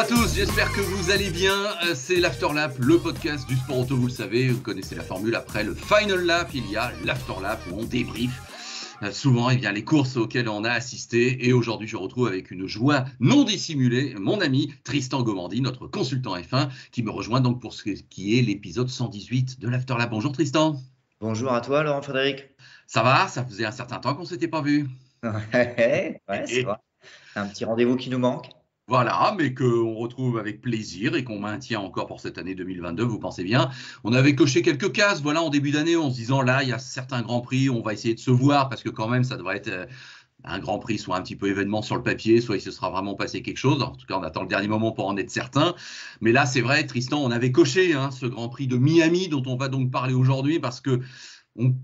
à tous, j'espère que vous allez bien. C'est l'Afterlap, le podcast du sport auto, vous le savez. Vous connaissez la formule, après le Final Lap, il y a l'Afterlap où on débrief souvent les courses auxquelles on a assisté. Et aujourd'hui, je retrouve avec une joie non dissimulée mon ami Tristan Gomandi, notre consultant F1, qui me rejoint donc pour ce qui est l'épisode 118 de l'Afterlap. Bonjour Tristan. Bonjour à toi, Laurent Frédéric. Ça va? Ça faisait un certain temps qu'on ne s'était pas vu. Ouais, c'est vrai. Un petit rendez-vous qui nous manque. Voilà, mais qu'on retrouve avec plaisir et qu'on maintient encore pour cette année 2022, vous pensez bien. On avait coché quelques cases, voilà, en début d'année, en se disant, là, il y a certains grands prix, on va essayer de se voir, parce que quand même, ça devrait être un grand prix, soit un petit peu événement sur le papier, soit il se sera vraiment passé quelque chose. En tout cas, on attend le dernier moment pour en être certain. Mais là, c'est vrai, Tristan, on avait coché ce grand prix de Miami, dont on va donc parler aujourd'hui, parce que on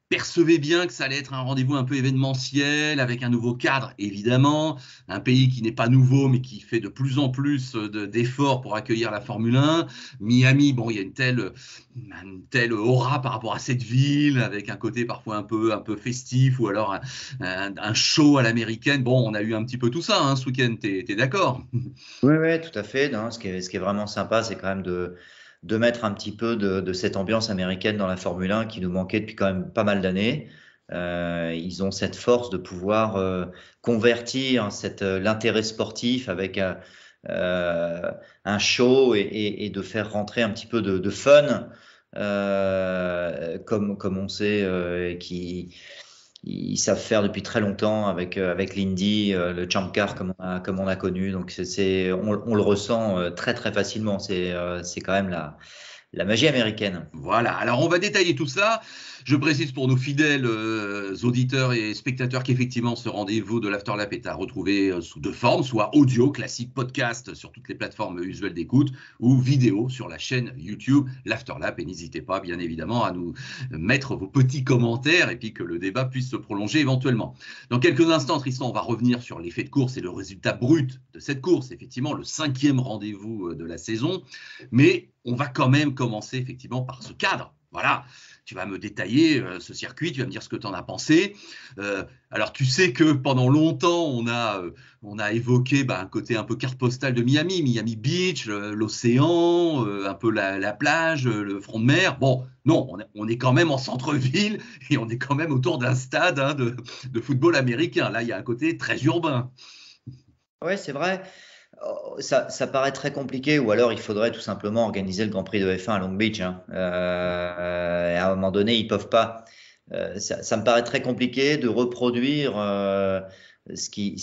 percevez bien que ça allait être un rendez-vous un peu événementiel, avec un nouveau cadre, évidemment, un pays qui n'est pas nouveau, mais qui fait de plus en plus d'efforts pour accueillir la Formule 1. Miami, bon, il y a une telle aura par rapport à cette ville, avec un côté parfois un peu festif, ou alors un show à l'américaine. Bon, on a eu un petit peu tout ça ce week-end, t'es d'accord? Oui, tout à fait. Non, ce qui est vraiment sympa, c'est quand même de mettre un petit peu de cette ambiance américaine dans la Formule 1 qui nous manquait depuis quand même pas mal d'années. Ils ont cette force de pouvoir convertir l'intérêt sportif avec un show et de faire rentrer un petit peu de fun, comme on sait, ils savent faire depuis très longtemps avec l'Indy, le Champ Car comme on a connu. Donc on le ressent très très facilement. C'est quand même la magie américaine. Voilà, alors on va détailler tout ça. Je précise pour nos fidèles auditeurs et spectateurs qu'effectivement ce rendez-vous de l'Afterlap est à retrouver sous deux formes, soit audio, classique podcast sur toutes les plateformes usuelles d'écoute, ou vidéo sur la chaîne YouTube l'Afterlap. Et n'hésitez pas bien évidemment à nous mettre vos petits commentaires et puis que le débat puisse se prolonger éventuellement. Dans quelques instants, Tristan, on va revenir sur l'effet de course et le résultat brut de cette course, effectivement le 5e rendez-vous de la saison. Mais on va quand même commencer effectivement par ce cadre. Voilà, tu vas me détailler ce circuit, tu vas me dire ce que tu en as pensé. Alors tu sais que pendant longtemps, on a évoqué un côté un peu carte postale de Miami, Miami Beach, l'océan, un peu la plage, le front de mer. Bon, non, on est quand même en centre-ville et on est quand même autour d'un stade de football américain. Là, il y a un côté très urbain. Ouais, c'est vrai. Ça paraît très compliqué, ou alors il faudrait tout simplement organiser le Grand Prix de F1 à Long Beach. Et à un moment donné, ils peuvent pas. Ça me paraît très compliqué de reproduire ce qui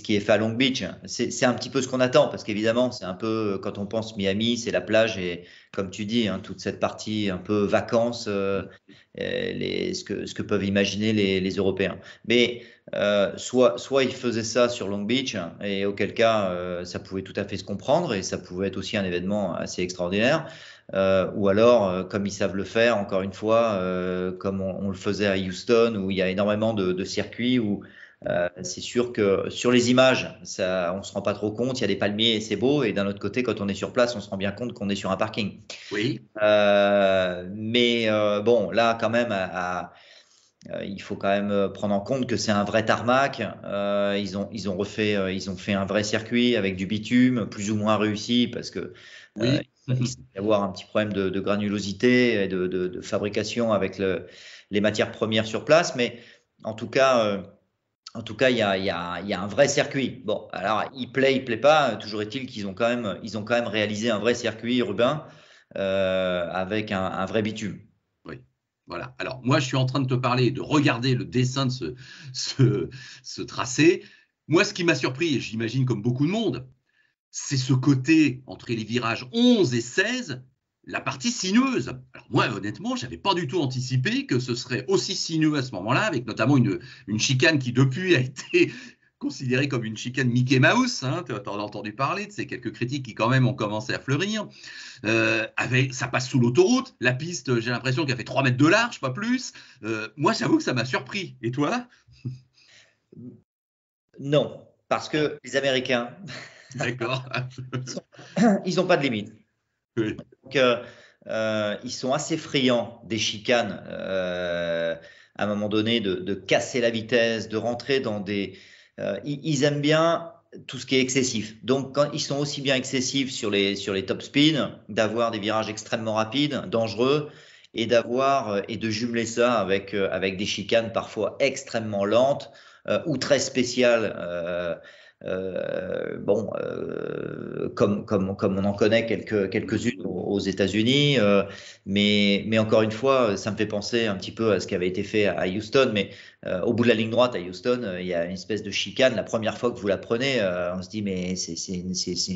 est fait à Long Beach. C'est un petit peu ce qu'on attend, parce qu'évidemment, c'est un peu, quand on pense Miami, c'est la plage et, comme tu dis, toute cette partie un peu vacances, ce que peuvent imaginer les Européens. Mais soit ils faisaient ça sur Long Beach, et auquel cas ça pouvait tout à fait se comprendre et ça pouvait être aussi un événement assez extraordinaire, ou alors comme ils savent le faire, encore une fois, comme on le faisait à Houston, où il y a énormément de circuits où c'est sûr que sur les images, on se rend pas trop compte, il y a des palmiers et c'est beau, et d'un autre côté, quand on est sur place, on se rend bien compte qu'on est sur un parking. Oui. Mais bon, là quand même, il faut quand même prendre en compte que c'est un vrai tarmac. Ils ont fait un vrai circuit avec du bitume, plus ou moins réussi, parce que Oui. il semble y avoir un petit problème de granulosité et de fabrication avec les matières premières sur place. Mais en tout cas, il y a un vrai circuit. Bon, alors il plaît pas. Toujours est-il qu'ils ont quand même réalisé un vrai circuit urbain avec un vrai bitume. Oui, voilà. Alors, moi, je suis en train de te parler, de regarder le dessin de ce tracé. Moi, ce qui m'a surpris, et j'imagine comme beaucoup de monde, c'est ce côté, entre les virages 11 et 16, la partie sinueuse. Alors moi, honnêtement, je n'avais pas du tout anticipé que ce serait aussi sinueux à ce moment-là, avec notamment une chicane qui, depuis, a été considérée comme une chicane Mickey Mouse. Tu en as entendu parler de ces quelques critiques qui, quand même, ont commencé à fleurir. Ça passe sous l'autoroute. La piste, j'ai l'impression qu'elle fait 3 mètres de large, pas plus. Moi, j'avoue que ça m'a surpris. Et toi? Non, parce que les Américains, D'accord. ils n'ont pas de limite. Oui. Donc, ils sont assez friands des chicanes, à un moment donné, de casser la vitesse, de rentrer dans des. Ils aiment bien tout ce qui est excessif. Donc, quand ils sont aussi bien excessifs sur les top spin, d'avoir des virages extrêmement rapides, dangereux, et et de jumeler ça avec des chicanes parfois extrêmement lentes ou très spéciales. Comme on en connaît quelques-unes aux États-Unis, mais encore une fois, ça me fait penser un petit peu à ce qui avait été fait à Houston, mais au bout de la ligne droite à Houston, il y a une espèce de chicane. La première fois que vous la prenez, on se dit mais c'est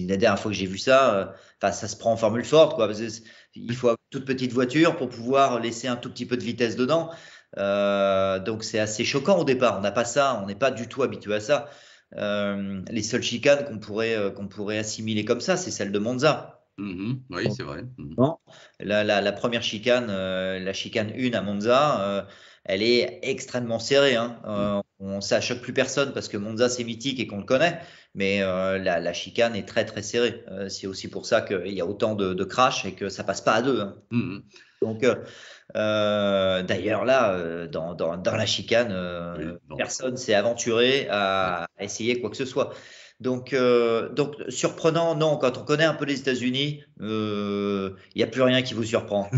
la dernière fois que j'ai vu ça. Enfin, ça se prend en formule forte, quoi. Parce que il faut avoir une toute petite voiture pour pouvoir laisser un tout petit peu de vitesse dedans. Donc c'est assez choquant au départ. On n'a pas ça, on n'est pas du tout habitué à ça. Les seules chicanes qu'on pourrait assimiler comme ça, c'est celle de Monza. Oui, c'est vrai. Non. La première chicane, la chicane 1 à Monza, elle est extrêmement serrée, hein. Ça choque plus personne parce que Monza c'est mythique et qu'on le connaît, mais la chicane est très très serrée. C'est aussi pour ça qu'il y a autant de crash et que ça passe pas à deux, hein. Donc, d'ailleurs là, dans la chicane, personne s'est aventuré à essayer quoi que ce soit. Donc surprenant, non, quand on connaît un peu les États-Unis, il n'y a plus rien qui vous surprend.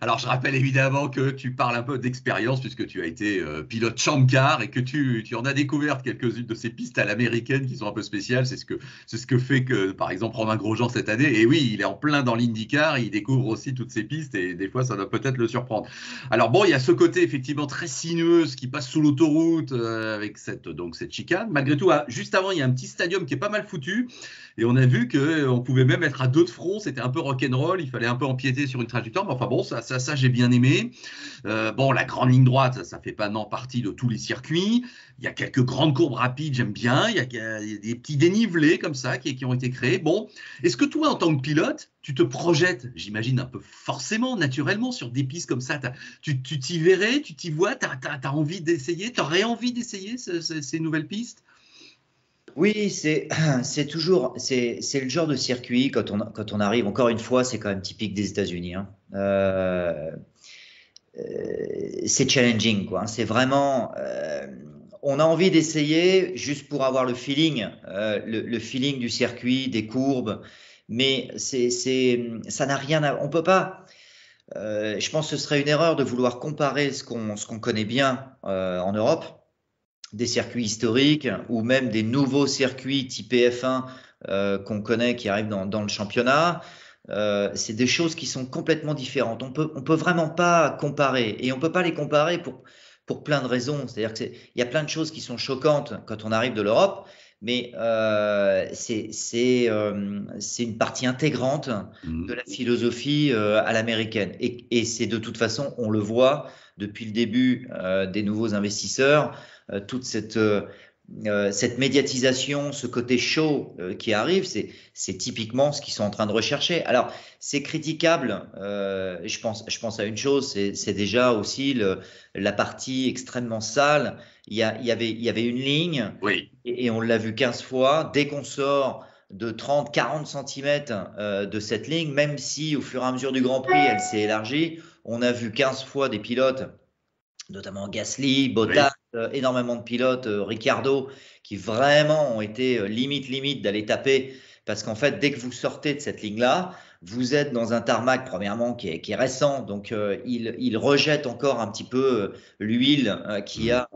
Alors, je rappelle évidemment que tu parles un peu d'expérience puisque tu as été pilote Champ Car et que tu en as découvert quelques-unes de ces pistes à l'américaine qui sont un peu spéciales. C'est ce que fait que, par exemple, Romain Grosjean cette année. Et oui, il est en plein dans l'IndyCar, il découvre aussi toutes ces pistes et des fois, ça doit peut-être le surprendre. Alors bon, il y a ce côté effectivement très sinueuse qui passe sous l'autoroute avec cette chicane. Malgré tout, juste avant, il y a un petit stadium qui est pas mal foutu. Et on a vu qu'on pouvait même être à deux de front, c'était un peu rock'n'roll, il fallait un peu empiéter sur une trajectoire, mais enfin bon, ça j'ai bien aimé. Bon, la grande ligne droite, ça fait pas non partie de tous les circuits. Il y a quelques grandes courbes rapides, j'aime bien. Il y a des petits dénivelés comme ça qui ont été créés. Bon, est-ce que toi, en tant que pilote, tu te projettes, j'imagine un peu forcément, naturellement, sur des pistes comme ça, tu t'y verrais, tu t'y vois, t'as envie d'essayer, t'aurais envie d'essayer ces nouvelles pistes? Oui, c'est le genre de circuit quand on arrive. Encore une fois, c'est quand même typique des États-Unis, hein. C'est challenging, quoi, hein. C'est vraiment, on a envie d'essayer juste pour avoir le feeling, le feeling du circuit, des courbes, mais ça n'a rien à, on peut pas. Je pense que ce serait une erreur de vouloir comparer ce qu'on connaît bien en Europe, des circuits historiques ou même des nouveaux circuits type F1 qu'on connaît qui arrivent dans le championnat. C'est des choses qui sont complètement différentes. On peut vraiment pas comparer et on peut pas les comparer pour plein de raisons. C'est-à-dire qu'il y a plein de choses qui sont choquantes quand on arrive de l'Europe, mais c'est une partie intégrante de la philosophie à l'américaine. Et c'est de toute façon, on le voit depuis le début des nouveaux investisseurs, toute cette médiatisation, ce côté show qui arrive, c'est typiquement ce qu'ils sont en train de rechercher. Alors, c'est critiquable. Je pense à une chose, c'est déjà aussi la partie extrêmement sale. Il y avait une ligne, Oui. et on l'a vu 15 fois. Dès qu'on sort de 30-40 cm de cette ligne, même si au fur et à mesure du Grand Prix, elle s'est élargie, on a vu 15 fois des pilotes, notamment Gasly, Bottas, énormément de pilotes, Ricciardo, qui vraiment ont été limite d'aller taper, parce qu'en fait, dès que vous sortez de cette ligne-là, vous êtes dans un tarmac, premièrement, qui est récent, donc il rejette encore un petit peu l'huile qu'il y a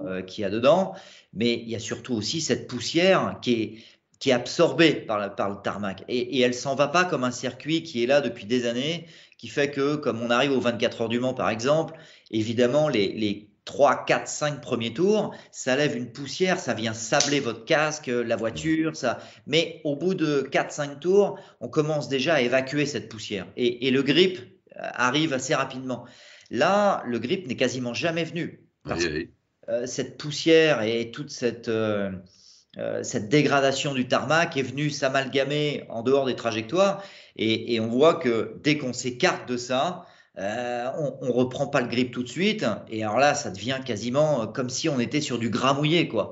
dedans, mais il y a surtout aussi cette poussière qui est absorbée par le tarmac, et elle s'en va pas comme un circuit qui est là depuis des années, qui fait que, comme on arrive aux 24 heures du Mans, par exemple, évidemment, les 3, 4, 5 premiers tours, ça lève une poussière, ça vient sabler votre casque, la voiture, ça. Mais au bout de 4, 5 tours, on commence déjà à évacuer cette poussière. Et le grip arrive assez rapidement. Là, le grip n'est quasiment jamais venu. Parce que cette poussière et toute cette dégradation du tarmac est venue s'amalgamer en dehors des trajectoires. Et on voit que dès qu'on s'écarte de ça, on reprend pas le grip tout de suite, et alors là, ça devient quasiment comme si on était sur du gras mouillé, quoi.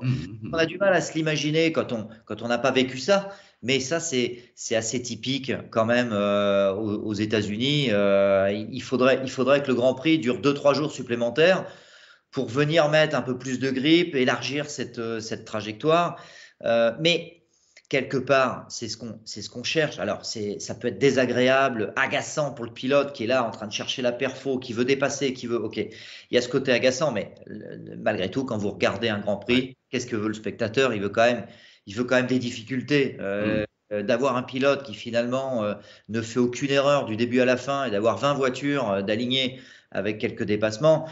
On a du mal à se l'imaginer quand on n'a pas vécu ça, mais ça, c'est assez typique quand même aux États-Unis. Il faudrait que le Grand Prix dure 2-3 jours supplémentaires pour venir mettre un peu plus de grip, élargir cette trajectoire. Mais quelque part, c'est ce qu'on cherche. Alors, ça peut être désagréable, agaçant pour le pilote qui est là en train de chercher la perfo, qui veut dépasser, qui veut. Ok, il y a ce côté agaçant, mais malgré tout, quand vous regardez un Grand Ouais. Prix, qu'est-ce que veut le spectateur? Il veut quand même des difficultés. D'avoir un pilote qui finalement ne fait aucune erreur du début à la fin et d'avoir 20 voitures d'aligner avec quelques dépassements,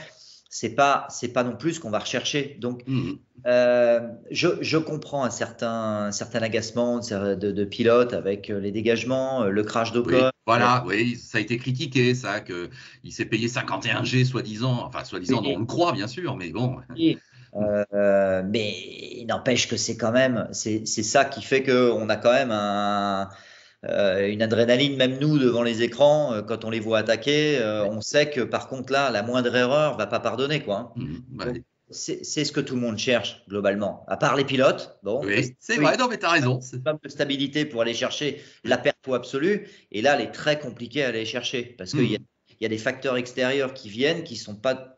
c'est pas non plus ce qu'on va rechercher. Donc, Mmh. je comprends un certain agacement de pilote avec les dégagements, le crash Oui, d'Ocon. voilà, oui, ça a été critiqué, ça, qu'il s'est payé 51 G, soi-disant. Enfin, soi-disant, non, on le croit, bien sûr, mais bon. Mais il n'empêche que c'est ça qui fait qu'on a quand même une adrénaline, même nous, devant les écrans, quand on les voit attaquer, Ouais. on sait que par contre là, la moindre erreur va pas pardonner, quoi. Hein. Donc, Ouais. c'est ce que tout le monde cherche globalement, à part les pilotes, bon, parce Oui, c'est qu'ils vrai, non, mais t'as raison. pas de stabilité pour aller chercher la perfo absolue. Et là, elle est très compliquée à aller chercher parce Mmh. il y a des facteurs extérieurs qui viennent qui sont pas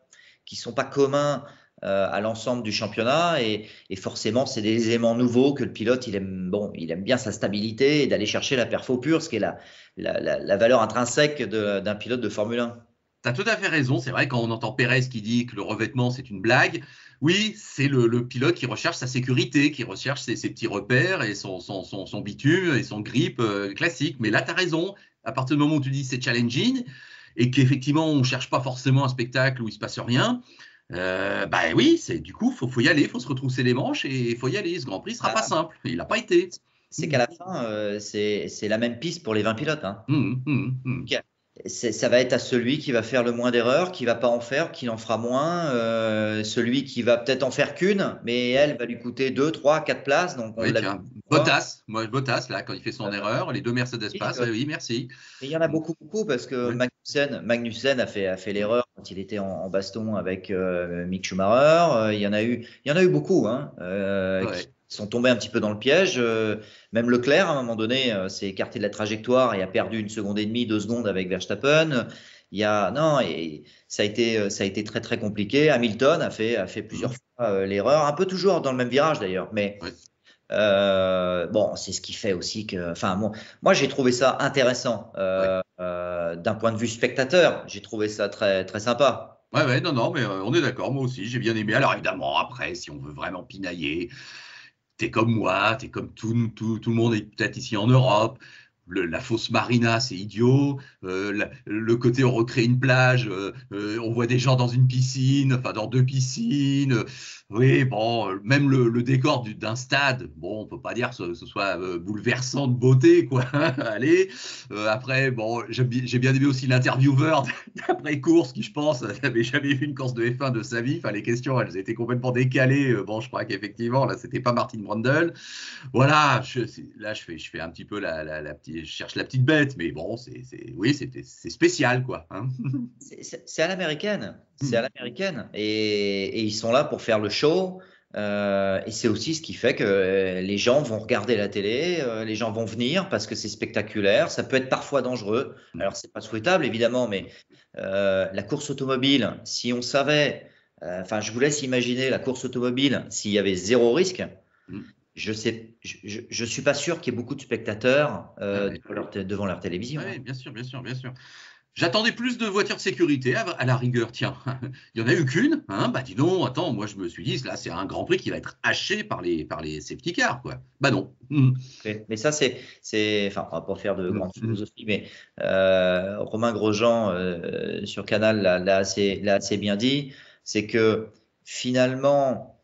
communs à l'ensemble du championnat. Et forcément, c'est des éléments nouveaux que le pilote, il aime bien sa stabilité et d'aller chercher la perfo pure, ce qui est la valeur intrinsèque d'un pilote de Formule 1. Tu as tout à fait raison. C'est vrai, quand on entend Pérez qui dit que le revêtement, c'est une blague, oui, c'est le pilote qui recherche sa sécurité, qui recherche ses petits repères et son bitume et son grip classique. Mais là, tu as raison. À partir du moment où tu dis c'est challenging et qu'effectivement, on ne cherche pas forcément un spectacle où il ne se passe rien, bah oui, du coup, faut y aller, il faut se retrousser les manches et il faut y aller. Ce Grand Prix ne sera pas Ah, simple. Il n'a pas été. c'est qu'à Mmh. la fin, c'est la même piste pour les 20 pilotes. Hein. Mmh, mmh, mmh. Ça va être à celui qui va faire le moins d'erreurs, qui va pas en faire, qui en fera moins, celui qui va peut-être en faire qu'une, mais elle va lui coûter 2, 3, 4 places. Donc on Oui, l'a vu tiens, une fois. Bottas, Bottas, là, quand il fait son erreur, les deux Mercedes Oui, passent, oui, merci. mais il y en a beaucoup, beaucoup, parce que Ouais. Magnussen a fait Mm. l'erreur quand il était en baston avec Mick Schumacher. Il y en a eu beaucoup hein, qui Ouais. sont tombés un petit peu dans le piège. Même Leclerc, à un moment donné, s'est écarté de la trajectoire et a perdu 1 seconde et demie, 2 secondes avec Verstappen. Non, et ça a été très très compliqué. Hamilton a fait plusieurs Mm. fois l'erreur, un peu toujours dans le même virage d'ailleurs, mais Ouais. bon, c'est ce qui fait aussi que, enfin, moi j'ai trouvé ça intéressant Ouais. d'un point de vue spectateur. J'ai trouvé ça très très sympa. Ouais, ouais, non, non, mais on est d'accord, moi aussi, j'ai bien aimé. Alors évidemment, après, si on veut vraiment pinailler, t'es comme moi, t'es comme tout le monde est peut-être ici en Europe. La fausse marina, c'est idiot. Le côté, on recrée une plage, on voit des gens dans une piscine, enfin dans deux piscines. Oui, bon, même le décor d'un stade, bon, on peut pas dire que ce soit bouleversant de beauté, quoi. Allez. Après, bon, j'ai bien aimé aussi l'intervieweur d'après course qui, je pense, n'avait jamais vu une course de F1 de sa vie. Enfin, les questions, elles étaient complètement décalées. Bon, je crois qu'effectivement, là, c'était pas Martin Brundle. Voilà, là, je fais un petit peu je cherche la petite bête, mais bon, oui, c'est spécial, quoi. Hein. C'est à l'américaine, c'est à Hmm. l'américaine, et ils sont là pour faire le show. Et c'est aussi ce qui fait que les gens vont regarder la télé, les gens vont venir parce que c'est spectaculaire. Ça peut être parfois dangereux. Hmm. Alors c'est pas souhaitable évidemment, mais la course automobile, si on savait, enfin je vous laisse imaginer la course automobile s'il y avait zéro risque. Hmm. Je suis pas sûr qu'il y ait beaucoup de spectateurs Ah ouais. devant leur télévision. Ouais, Hein. bien sûr, bien sûr, bien sûr. J'attendais plus de voitures de sécurité à la rigueur. Tiens, il y en a eu qu'une. Hein, bah dis donc, attends, moi je me suis dit, là c'est un Grand Prix qui va être haché par les safety cars, quoi. Bah non. Hmm. Mais ça, enfin, on va pas faire de Hmm. grande Hmm. philosophie, mais Romain Grosjean sur Canal l'a assez bien dit, c'est que finalement,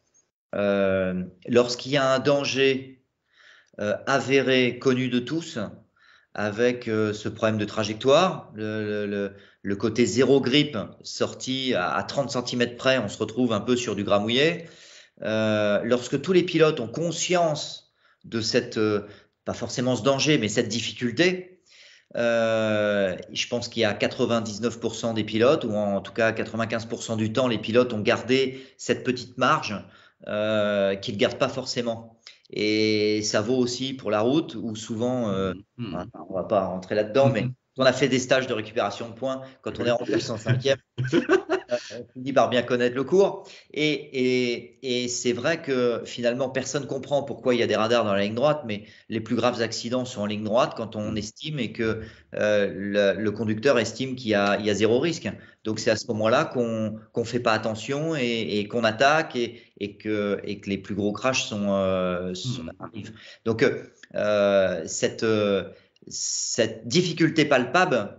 lorsqu'il y a un danger avéré, connu de tous, avec ce problème de trajectoire, le côté zéro grip sorti à 30 cm près, on se retrouve un peu sur du gras mouillé. Lorsque tous les pilotes ont conscience de pas forcément ce danger, mais cette difficulté, je pense qu'il y a 99% des pilotes, ou en tout cas 95% du temps, les pilotes ont gardé cette petite marge qu'ils ne gardent pas forcément. Et ça vaut aussi pour la route, où souvent, Hmm. Hmm. on va pas rentrer là-dedans, mais Hmm. on a fait des stages de récupération de points, quand on est rendu à 105e, on finit par bien connaître le cours. Et c'est vrai que finalement, personne ne comprend pourquoi il y a des radars dans la ligne droite, mais les plus graves accidents sont en ligne droite quand on estime et que le conducteur estime qu'il y a zéro risque. Donc c'est à ce moment-là qu'on ne fait pas attention et qu'on attaque et que les plus gros crashs arrivent. Donc cette difficulté palpable,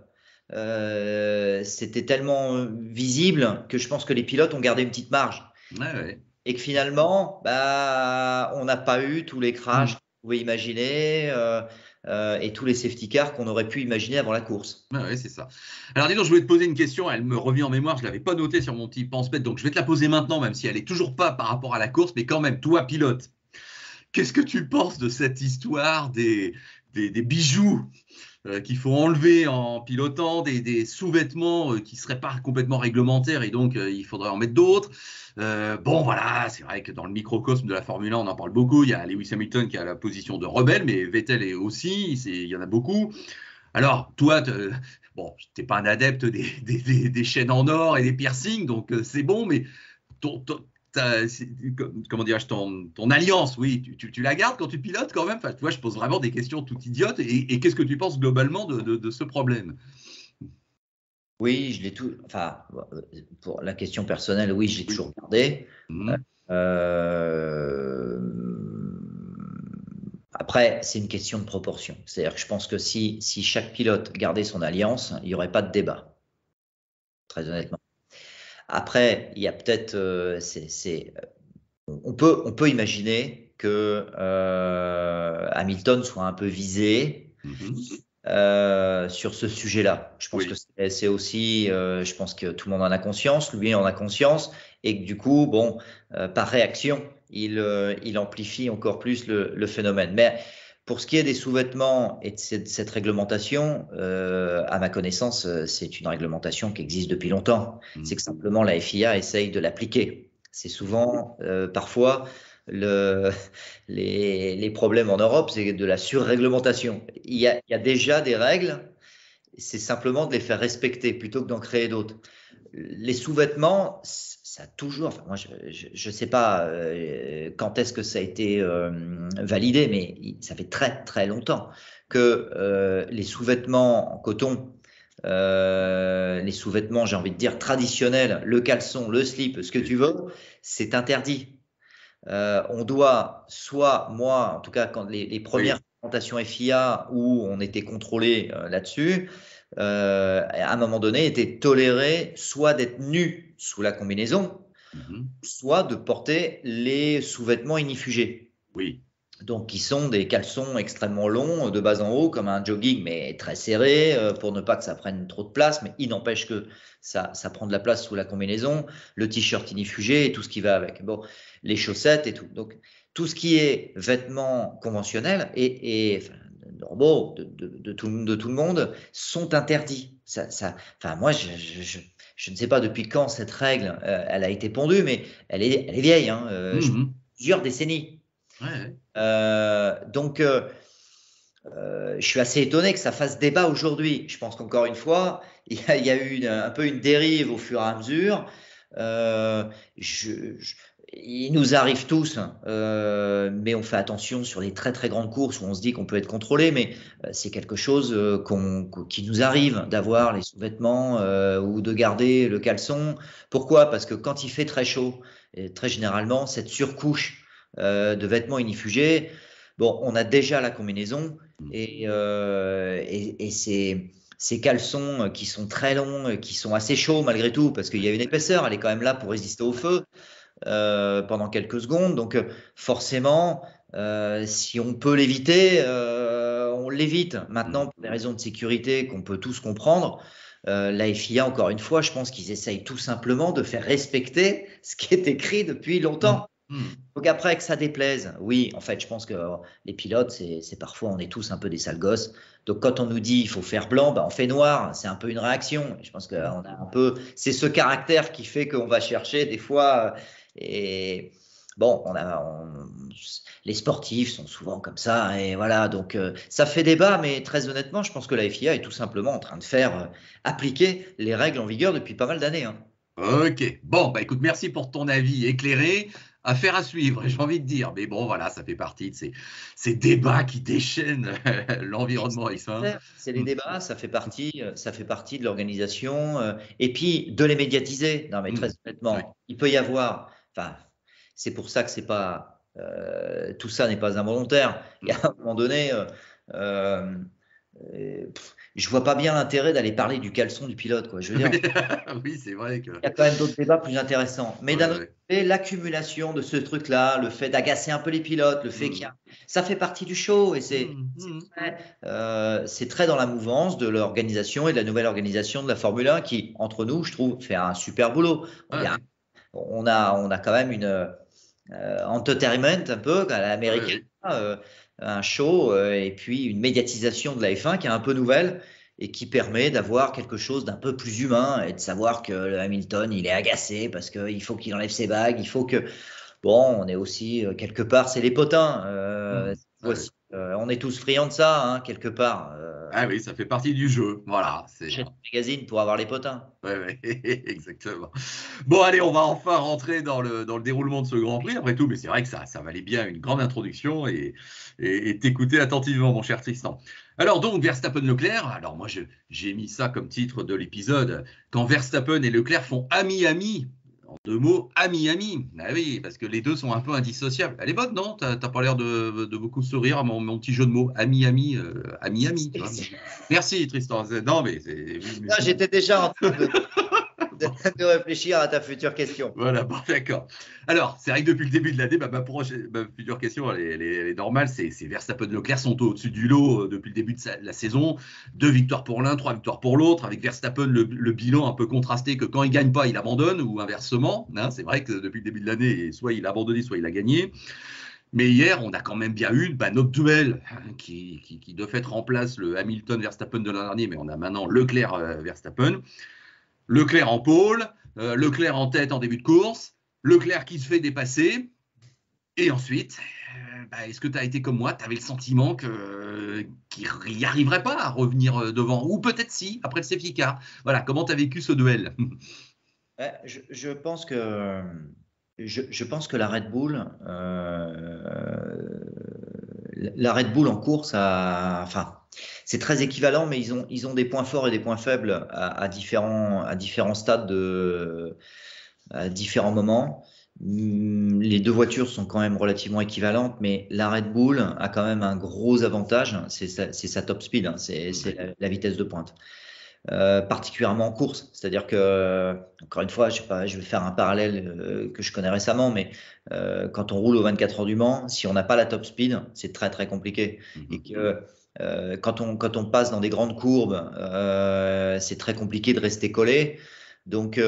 c'était tellement visible que je pense que les pilotes ont gardé une petite marge. Ouais. Et que finalement, on n'a pas eu tous les crashs qu'on pouvait imaginer et tous les safety cars qu'on aurait pu imaginer avant la course. Ouais, c'est ça. Alors, dis donc, je voulais te poser une question. Elle me revient en mémoire. Je ne l'avais pas notée sur mon petit pense-bête. Donc, je vais te la poser maintenant, même si elle n'est toujours pas par rapport à la course. Mais quand même, toi, pilote, qu'est-ce que tu penses de cette histoire des bijoux qu'il faut enlever en pilotant, des sous-vêtements qui ne seraient pas complètement réglementaires et donc il faudrait en mettre d'autres. Bon, voilà, c'est vrai que dans le microcosme de la Formule 1, on en parle beaucoup. Il y a Lewis Hamilton qui a la position de rebelle, mais Vettel est aussi, il y en a beaucoup. Alors, toi, bon, tu n'es pas un adepte des chaînes en or et des piercings, donc c'est bon, mais comment dirais-je, ton alliance, oui, tu la gardes quand tu pilotes quand même. Enfin, tu vois, je pose vraiment des questions toutes idiotes. Et qu'est-ce que tu penses globalement de ce problème? Oui, je l'ai tout. Enfin, pour la question personnelle, oui, je l'ai toujours gardé. Après, c'est une question de proportion. C'est-à-dire que je pense que si chaque pilote gardait son alliance, il n'y aurait pas de débat, très honnêtement. Après, il y a peut-être, on peut imaginer que Hamilton soit un peu visé sur ce sujet-là. Je pense que c'est aussi, je pense que tout le monde en a conscience, lui en a conscience, et que du coup, bon, par réaction, il amplifie encore plus le phénomène. Mais pour ce qui est des sous-vêtements et de cette réglementation, à ma connaissance, c'est une réglementation qui existe depuis longtemps. C'est que simplement la FIA essaye de l'appliquer. C'est souvent, parfois, les problèmes en Europe, c'est de la surréglementation. Il y a déjà des règles, c'est simplement de les faire respecter plutôt que d'en créer d'autres. Les sous-vêtements, ça a toujours, enfin moi je sais pas quand est-ce que ça a été validé, mais ça fait très très longtemps que les sous-vêtements en coton, les sous-vêtements, j'ai envie de dire traditionnels, le caleçon, le slip, ce que tu veux, c'est interdit. On doit, soit moi, en tout cas, quand les premières réglementations FIA où on était contrôlé là-dessus, à un moment donné, était toléré soit d'être nu sous la combinaison, soit de porter les sous-vêtements inifugés. Oui. Donc, qui sont des caleçons extrêmement longs, de bas en haut, comme un jogging, mais très serré, pour ne pas que ça prenne trop de place. Mais il n'empêche que ça prend de la place sous la combinaison, le t-shirt inifugé et tout ce qui va avec. Bon, les chaussettes et tout. Donc, tout ce qui est vêtements conventionnels et normaux de tout le monde sont interdits. Enfin, moi, je ne sais pas depuis quand cette règle elle a été pondue, mais elle est vieille, hein, plusieurs décennies. Donc, je suis assez étonné que ça fasse débat aujourd'hui. Je pense qu'encore une fois, il y a eu un peu une dérive au fur et à mesure. Il nous arrive tous, mais on fait attention sur les très très grandes courses où on se dit qu'on peut être contrôlé, mais c'est quelque chose qui nous arrive d'avoir les sous-vêtements ou de garder le caleçon. Pourquoi? Parce que quand il fait très chaud, et très généralement, cette surcouche de vêtements inifugés, bon, on a déjà la combinaison et ces caleçons qui sont très longs, qui sont assez chauds malgré tout, parce qu'il y a une épaisseur, elle est quand même là pour résister au feu. Pendant quelques secondes. Donc forcément, si on peut l'éviter, on l'évite. Maintenant, pour des raisons de sécurité qu'on peut tous comprendre, la FIA, encore une fois, je pense qu'ils essayent tout simplement de faire respecter ce qui est écrit depuis longtemps. Donc après, que ça déplaise, oui, en fait, je pense que les pilotes, c'est parfois, on est tous un peu des sales gosses. Donc quand on nous dit il faut faire blanc, on fait noir, c'est un peu une réaction. Je pense qu'on a un peu, c'est ce caractère qui fait qu'on va chercher des fois. Et Bon, les sportifs sont souvent comme ça, et voilà. Donc, ça fait débat, mais très honnêtement, je pense que la FIA est tout simplement en train de faire appliquer les règles en vigueur depuis pas mal d'années, hein. Ok, bon, bah écoute, merci pour ton avis éclairé. Affaire à suivre, j'ai envie de dire. Mais bon, voilà, ça fait partie de ces débats qui déchaînent l'environnement F1. C'est les débats, ça fait partie de l'organisation, et puis de les médiatiser. Non, mais très Oui. honnêtement, il peut y avoir. Enfin, c'est pour ça que c'est pas tout ça n'est pas involontaire. Il y a un moment donné, euh, je vois pas bien l'intérêt d'aller parler du caleçon du pilote, quoi. Je veux dire, Oui, c'est vrai que. il y a quand même d'autres débats plus intéressants. Mais Ouais, d'un autre ouais. côté, l'accumulation de ce truc-là, le fait d'agacer un peu les pilotes, le fait ça fait partie du show, et c'est très dans la mouvance de l'organisation et de la nouvelle organisation de la Formule 1 qui, entre nous, je trouve, fait un super boulot. Ouais, On a quand même une entertainment un peu à ouais, l'américaine, ouais. un show, et puis une médiatisation de la F1 qui est un peu nouvelle et qui permet d'avoir quelque chose d'un peu plus humain et de savoir que le Hamilton, il est agacé parce qu'il faut qu'il enlève ses bagues, il faut que. Bon, on est aussi quelque part, c'est les potins. Ouais, ouais. On est tous friands de ça, hein, quelque part. Ah oui, ça fait partie du jeu. Voilà, c'est. Achète un magazine pour avoir les potins. Ouais, ouais, exactement. Bon, allez, on va enfin rentrer dans le déroulement de ce Grand Prix, après tout, mais c'est vrai que ça valait bien une grande introduction et t'écouter attentivement, mon cher Tristan. Alors donc, Verstappen-Leclerc, alors moi j'ai mis ça comme titre de l'épisode, quand Verstappen et Leclerc font ami-ami, en deux mots, ami-ami. Ah oui, parce que les deux sont un peu indissociables. Elle est bonne, non? T'as pas l'air de beaucoup sourire à mon petit jeu de mots, ami-ami, ami-ami, tu vois. Merci Tristan. Non, mais Non, j'étais déjà en train de réfléchir à ta future question. voilà, bon, d'accord. Alors, c'est vrai que depuis le début de l'année, ma future question, elle est normale. C'est Verstappen et Leclerc sont au-dessus du lot depuis le début de la saison. 2 victoires pour l'un, 3 victoires pour l'autre. Avec Verstappen, le bilan un peu contrasté que quand il gagne pas, il abandonne ou inversement, hein. C'est vrai que depuis le début de l'année, soit il a abandonné, soit il a gagné. Mais hier, on a quand même bien eu notre duel qui de fait remplace le Hamilton-Verstappen de l'an dernier, mais on a maintenant Leclerc-Verstappen. Leclerc en pôle, Leclerc en tête en début de course, Leclerc qui se fait dépasser. Et ensuite, est-ce que tu as été comme moi? Tu avais le sentiment qu'il n'y arriverait pas à revenir devant? Ou peut-être si, après le safety car. Voilà, comment tu as vécu ce duel? Ouais, je pense que la Red Bull en course enfin, c'est très équivalent, mais ils ont des points forts et des points faibles à différents stades à différents moments. Les deux voitures sont quand même relativement équivalentes, mais la Red Bull a quand même un gros avantage, c'est sa top speed, hein, c'est la vitesse de pointe. Particulièrement en course. C'est-à-dire que, encore une fois, je sais pas, je vais faire un parallèle que je connais récemment, mais quand on roule aux 24 heures du Mans, si on n'a pas la top speed, c'est très très compliqué. Et que quand on passe dans des grandes courbes, c'est très compliqué de rester collé. Donc,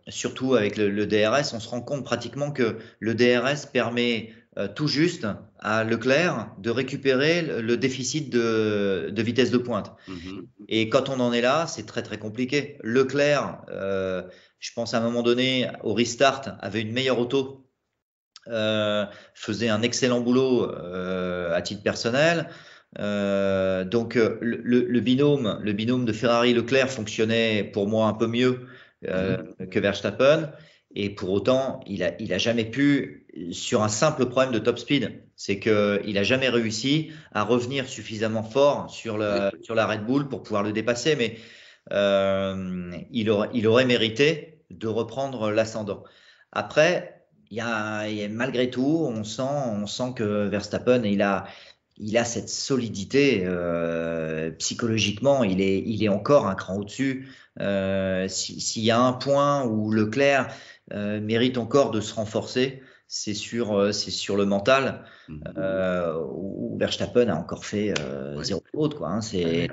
surtout avec le DRS, on se rend compte pratiquement que le DRS permet tout juste à Leclerc de récupérer le déficit de vitesse de pointe. Et quand on en est là, c'est très très compliqué. Leclerc, je pense à un moment donné, au restart, avait une meilleure auto, faisait un excellent boulot à titre personnel. Donc le binôme de Ferrari-Leclerc fonctionnait pour moi un peu mieux que Verstappen. Et pour autant, il a jamais pu, sur un simple problème de top speed, c'est qu'il a jamais réussi à revenir suffisamment fort sur la Red Bull pour pouvoir le dépasser. Mais il aurait mérité de reprendre l'ascendant. Après, malgré tout, on sent que Verstappen, il a cette solidité psychologiquement, il est encore un cran au-dessus. S'il y a un point où Leclerc mérite encore de se renforcer, c'est sur le mental, où Verstappen a encore fait zéro faute, quoi, hein. C'est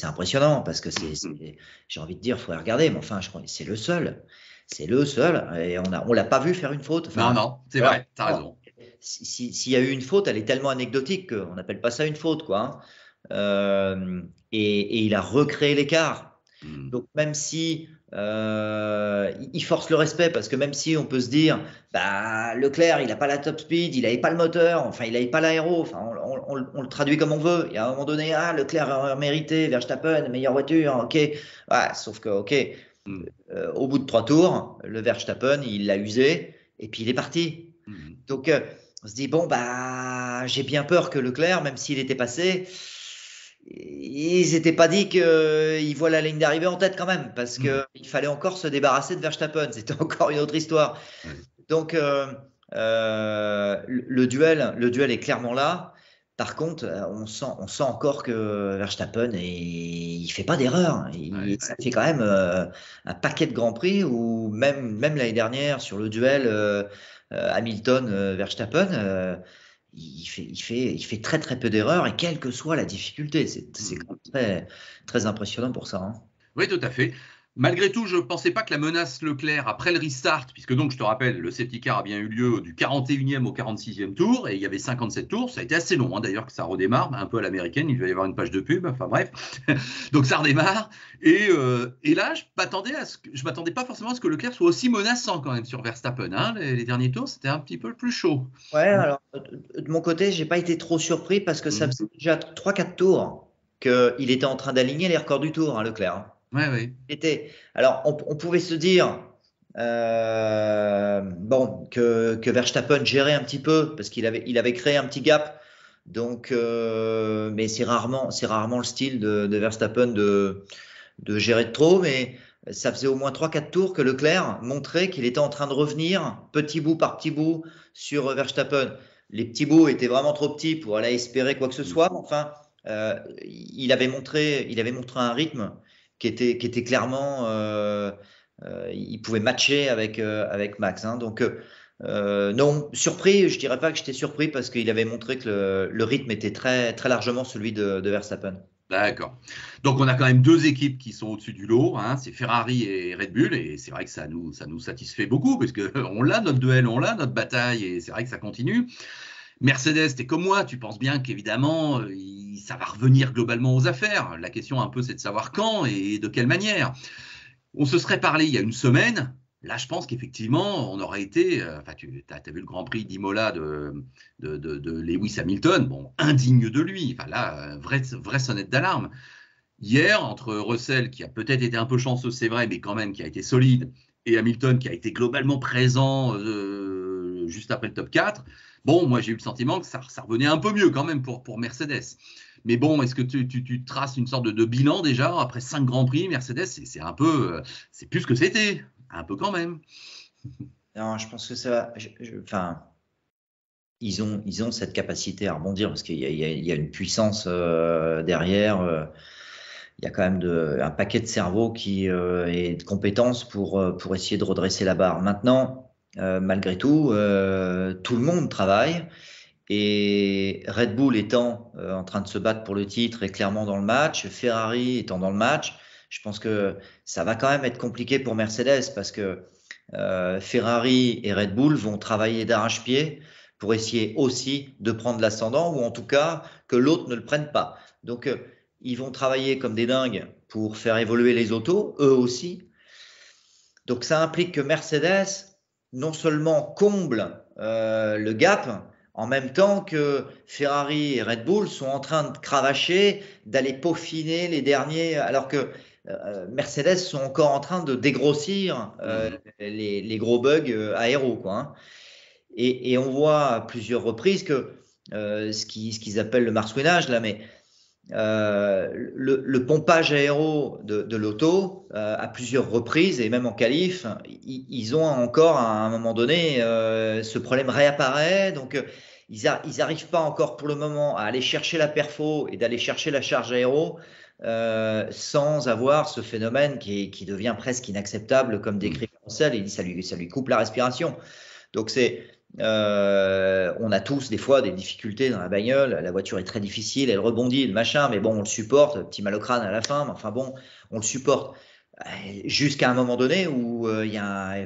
impressionnant parce que j'ai envie de dire, il faudrait regarder, mais enfin, je crois que c'est le seul. C'est le seul, et on l'a pas vu faire une faute. Non, Enfin, non, c'est voilà. vrai, tu as raison. S'il y a eu une faute, elle est tellement anecdotique qu'on n'appelle pas ça une faute, quoi, hein. Et il a recréé l'écart. Donc même si il force le respect parce que même si on peut se dire, bah, Leclerc, il n'a pas la top speed, il n'avait pas le moteur, enfin, il n'avait pas l'aéro, enfin, on le traduit comme on veut. Il y a un moment donné, ah, Leclerc a mérité, Verstappen, meilleure voiture, ok. Ouais, sauf que, ok, Mm. au bout de 3 tours, le Verstappen, il l'a usé et puis il est parti. Mm. Donc, on se dit, bon, bah, j'ai bien peur que Leclerc, même s'il était passé, ils s'étaient pas dit qu'il voit la ligne d'arrivée en tête quand même, parce Mm. qu'il fallait encore se débarrasser de Verstappen. C'était encore une autre histoire. Ouais. Donc, le duel est clairement là. Par contre, on sent encore que Verstappen, il fait pas d'erreur. Ouais. Ça fait quand même un paquet de grands prix où même l'année dernière sur le duel Hamilton-Verstappen, il fait très très peu d'erreurs et quelle que soit la difficulté. C'est Mm. quand même très, très impressionnant pour ça, hein. Oui, tout à fait. Malgré tout, je ne pensais pas que la menace Leclerc, après le restart, puisque donc, je te rappelle, le safety car a bien eu lieu du 41e au 46e tour, et il y avait 57 tours. Ça a été assez long, hein, d'ailleurs, que ça redémarre, un peu à l'américaine. Il va y avoir une page de pub, enfin bref. Donc, ça redémarre. Et là, je m'attendais pas forcément à ce que Leclerc soit aussi menaçant quand même sur Verstappen, hein. Les derniers tours, c'était un petit peu plus chaud. Ouais, alors de mon côté, j'ai pas été trop surpris parce que ça Mm. faisait déjà 3 4 tours qu'il était en train d'aligner les records du tour, hein, Leclerc, hein. Ouais, ouais. Alors, on pouvait se dire bon, que Verstappen gérait un petit peu parce qu'il avait créé un petit gap. Donc, mais c'est rarement le style de Verstappen de gérer de trop. Mais ça faisait au moins 3 4 tours que Leclerc montrait qu'il était en train de revenir petit bout par petit bout sur Verstappen. Les petits bouts étaient vraiment trop petits pour aller espérer quoi que ce Mm. soit. Mais enfin, il avait montré un rythme qui était clairement, il pouvait matcher avec Max, hein. Donc, non, surpris, je dirais pas que j'étais surpris parce qu'il avait montré que le rythme était très, très largement celui de Verstappen. D'accord. Donc on a quand même deux équipes qui sont au-dessus du lot, hein, c'est Ferrari et Red Bull, et c'est vrai que ça nous satisfait beaucoup, parce que on l'a, notre duel, on l'a, notre bataille, et c'est vrai que ça continue. Mercedes, t'es comme moi, tu penses bien qu'évidemment, ça va revenir globalement aux affaires. La question un peu, c'est de savoir quand et de quelle manière. On se serait parlé il y a une semaine. Là, je pense qu'effectivement, on aurait été. Enfin, tu as vu le Grand Prix d'Imola de Lewis Hamilton, bon, indigne de lui. Enfin, là, vraie sonnette d'alarme. Hier, entre Russell, qui a peut-être été un peu chanceux, c'est vrai, mais quand même qui a été solide, et Hamilton, qui a été globalement présent juste après le top 4, bon, moi j'ai eu le sentiment que ça revenait un peu mieux quand même pour Mercedes. Mais bon, est-ce que tu traces une sorte de bilan déjà après 5 Grands Prix Mercedes, c'est un peu, c'est plus ce que c'était, un peu quand même. Non, je pense que ça va. Enfin, ils ont cette capacité à rebondir parce qu'il y a une puissance derrière. Il y a quand même un paquet de cerveaux et de compétences pour essayer de redresser la barre. Maintenant, malgré tout, tout le monde travaille. Et Red Bull étant en train de se battre pour le titre et clairement dans le match, Ferrari étant dans le match, je pense que ça va quand même être compliqué pour Mercedes parce que Ferrari et Red Bull vont travailler d'arrache-pied pour essayer aussi de prendre l'ascendant ou en tout cas que l'autre ne le prenne pas. Donc ils vont travailler comme des dingues pour faire évoluer les autos, eux aussi. Donc ça implique que Mercedes non seulement comble le gap, en même temps que Ferrari et Red Bull sont en train de cravacher, d'aller peaufiner les derniers, alors que Mercedes sont encore en train de dégrossir Mhm. les gros bugs aéros, quoi, hein. Et on voit à plusieurs reprises que ce qu'ils appellent le marsouinage, là, mais le pompage aéro de l'auto, à plusieurs reprises, et même en qualif, ils ont encore à un moment donné, ce problème réapparaît. Donc, ils n'arrivent pas encore pour le moment à aller chercher la perfo et d'aller chercher la charge aéro sans avoir ce phénomène qui devient presque inacceptable, comme décrit Roussel. Il dit ça lui coupe la respiration. Donc on a tous des fois des difficultés dans la bagnole, la voiture est très difficile, elle rebondit, le machin, mais bon, on le supporte, petit mal au crâne à la fin, mais enfin bon, on le supporte. Jusqu'à un moment donné où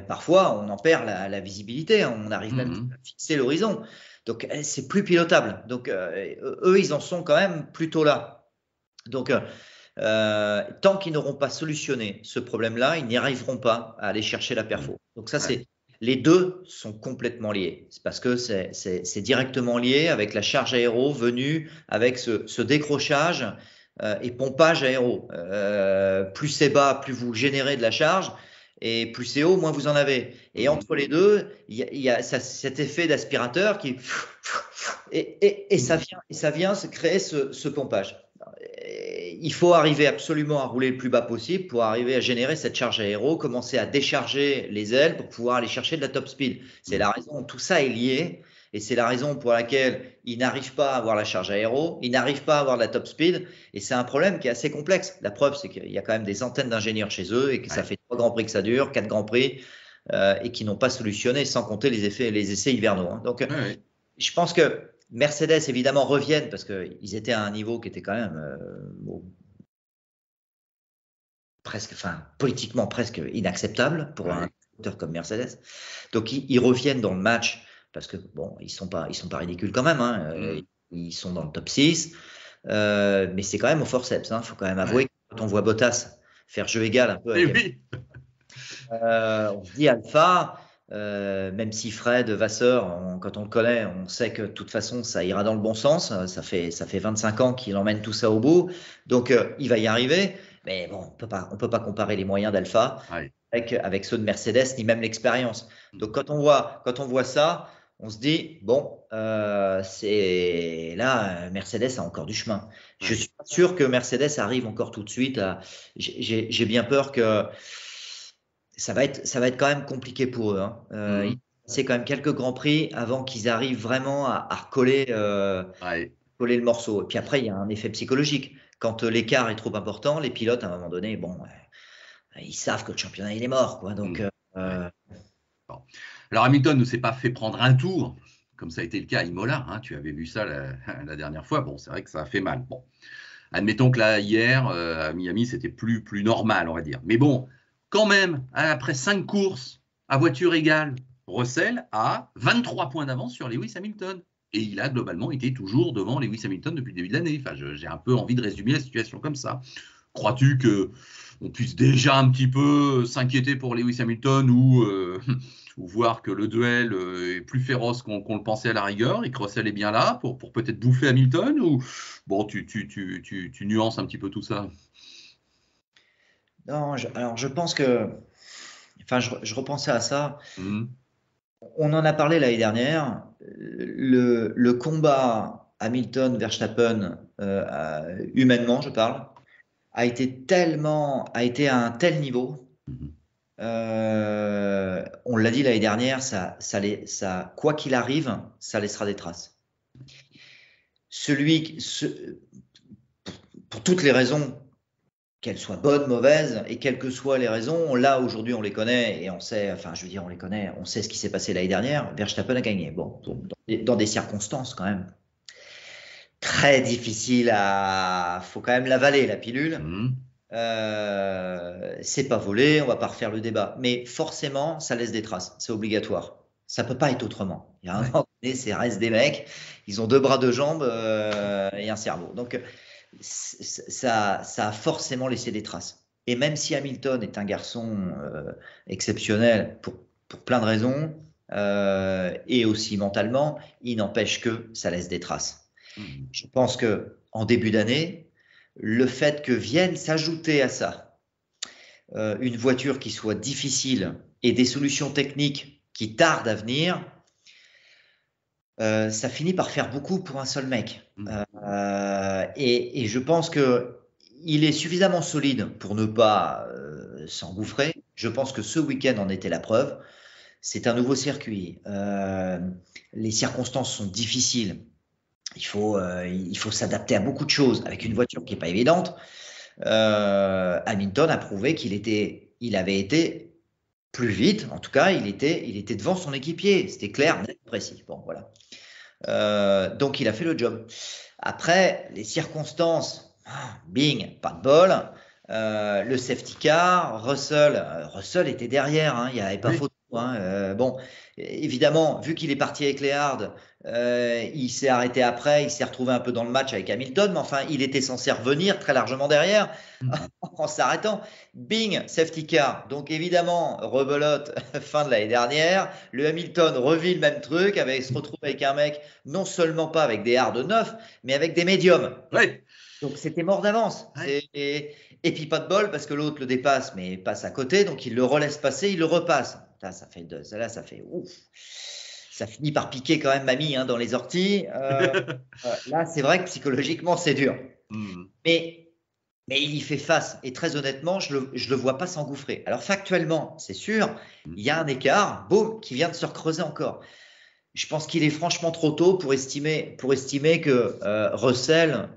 parfois on en perd la visibilité, hein, on arrive même Mhm. à fixer l'horizon. Donc c'est plus pilotable. Donc eux, ils en sont quand même plutôt là. Donc Tant qu'ils n'auront pas solutionné ce problème-là, ils n'y arriveront pas à aller chercher la perfo. Donc ça, les deux sont complètement liés. C'est parce que c'est directement lié avec la charge aéro venue avec ce décrochage et pompage aéro. Plus c'est bas, plus vous générez de la charge. Et plus c'est haut, moins vous en avez. Et entre les deux, il y a cet effet d'aspirateur qui et ça vient se créer ce pompage. Il faut arriver absolument à rouler le plus bas possible pour arriver à générer cette charge aéro, commencer à décharger les ailes pour pouvoir aller chercher de la top speed. C'est la raison, tout ça est lié. Et c'est la raison pour laquelle ils n'arrivent pas à avoir la charge aéro, ils n'arrivent pas à avoir de la top speed. Et c'est un problème qui est assez complexe. La preuve, c'est qu'il y a quand même des antennes d'ingénieurs chez eux et que ça fait 3 Grands Prix que ça dure, 4 Grands Prix, et qui n'ont pas solutionné, sans compter les essais hivernaux. Hein. Donc, je pense que Mercedes, évidemment, reviennent parce qu'ils étaient à un niveau qui était quand même presque, enfin, politiquement presque inacceptable pour un constructeur comme Mercedes. Donc, ils reviennent dans le match parce que, bon, ils sont pas ridicules quand même. Hein. Ils sont dans le top 6. Mais c'est quand même au forceps. Il faut quand même avouer que quand on voit Bottas faire jeu égal un peu avec on se dit Alpha, même si Fred Vasseur, quand on le connaît, on sait que de toute façon ça ira dans le bon sens. Ça fait 25 ans qu'il emmène tout ça au bout, donc il va y arriver. Mais bon, on peut pas comparer les moyens d'Alpha avec ceux de Mercedes, ni même l'expérience. Donc quand on voit ça, on se dit bon, c'est là Mercedes a encore du chemin. Je suis pas sûr que Mercedes arrive encore tout de suite. J'ai bien peur que ça va être quand même compliqué pour eux. Hein. C'est quand même quelques grands prix avant qu'ils arrivent vraiment à recoller coller le morceau. Et puis après, il y a un effet psychologique. Quand l'écart est trop important, les pilotes, à un moment donné, bon, ils savent que le championnat, il est mort. Quoi. Donc, Bon. Alors, Hamilton ne s'est pas fait prendre un tour, comme ça a été le cas à Imola. Hein. Tu avais vu ça la dernière fois. Bon, c'est vrai que ça a fait mal. Bon. Admettons que là, hier, à Miami, c'était plus normal, on va dire. Mais bon, quand même, après 5 courses à voiture égale, Russell a 23 points d'avance sur Lewis Hamilton. Et il a globalement été toujours devant Lewis Hamilton depuis le début de l'année. Enfin, j'ai un peu envie de résumer la situation comme ça. Crois-tu qu'on puisse déjà un petit peu s'inquiéter pour Lewis Hamilton ou voir que le duel est plus féroce qu'on le pensait à la rigueur et que Russell est bien là pour peut-être bouffer Hamilton ou bon, tu nuances un petit peu tout ça? Non, alors je pense que, enfin, je repensais à ça. On en a parlé l'année dernière. Le combat Hamilton-Verstappen, humainement, je parle, a été à un tel niveau. On l'a dit l'année dernière, quoi qu'il arrive, ça laissera des traces. Pour toutes les raisons, qu'elles soient bonnes, mauvaises, et quelles que soient les raisons, là aujourd'hui on les connaît et on sait, enfin je veux dire on les connaît, on sait ce qui s'est passé l'année dernière. Verstappen a gagné. Bon, dans des circonstances quand même très difficiles faut quand même l'avaler la pilule. C'est pas volé, on va pas refaire le débat, mais forcément ça laisse des traces, c'est obligatoire. Ça peut pas être autrement. Il y a un moment donné, c'est reste des mecs, ils ont 2 bras, 2 jambes et un cerveau. Donc ça a forcément laissé des traces. Et même si Hamilton est un garçon exceptionnel pour plein de raisons, et aussi mentalement, il n'empêche que ça laisse des traces. Je pense que en début d'année, le fait que vienne s'ajouter à ça une voiture qui soit difficile et des solutions techniques qui tardent à venir, ça finit par faire beaucoup pour un seul mec. Et je pense qu'il est suffisamment solide pour ne pas s'engouffrer. Je pense que ce week-end en était la preuve. C'est un nouveau circuit. Les circonstances sont difficiles. Il faut s'adapter à beaucoup de choses avec une voiture qui n'est pas évidente. Hamilton a prouvé qu'il avait été plus vite. En tout cas, il était devant son équipier. C'était clair, net, précis. Bon, voilà. Donc, il a fait le job. Après, les circonstances, bing, pas de bol. Le safety car, Russell était derrière. Hein, il n'y avait pas photo. hein. Bon, évidemment, vu qu'il est parti avec les hards, il s'est arrêté après, il s'est retrouvé un peu dans le match avec Hamilton, mais enfin, il était censé revenir très largement derrière en s'arrêtant. Bing, safety car. Donc évidemment, rebelote fin de l'année dernière. Le Hamilton revit le même truc, se retrouve avec un mec non seulement pas avec des hards 9, mais avec des médiums. Ouais. Donc c'était mort d'avance. Ouais. Et puis pas de bol parce que l'autre le dépasse, mais passe à côté, donc il le relaisse passer, il le repasse. Là, ça fait ouf. Ça finit par piquer quand même mamie dans les orties. Là, c'est vrai que psychologiquement, c'est dur. Mais il y fait face. Et très honnêtement, je le vois pas s'engouffrer. Alors factuellement, c'est sûr, il y a un écart, boum, qui vient de se recreuser encore. Je pense qu'il est franchement trop tôt pour estimer que Russell